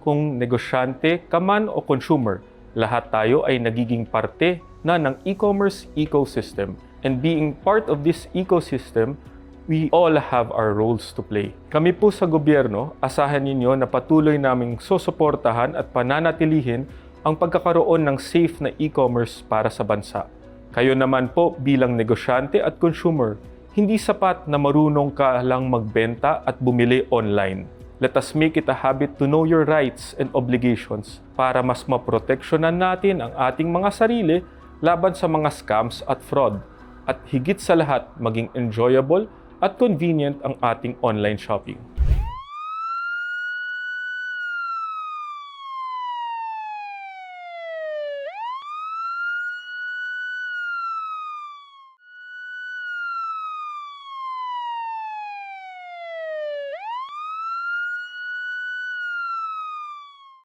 kung negosyante ka man o consumer, lahat tayo ay nagiging parte na ng e-commerce ecosystem. And being part of this ecosystem, we all have our roles to play. Kami po sa gobyerno, asahan ninyo na patuloy naming susuportahan at pananatilihin ang pagkakaroon ng safe na e-commerce para sa bansa. Kayo naman po bilang negosyante at consumer, hindi sapat na marunong ka lang magbenta at bumili online. Let us make it a habit to know your rights and obligations para mas maproteksyonan natin ang ating mga sarili laban sa mga scams at fraud. At higit sa lahat, maging enjoyable at convenient ang ating online shopping.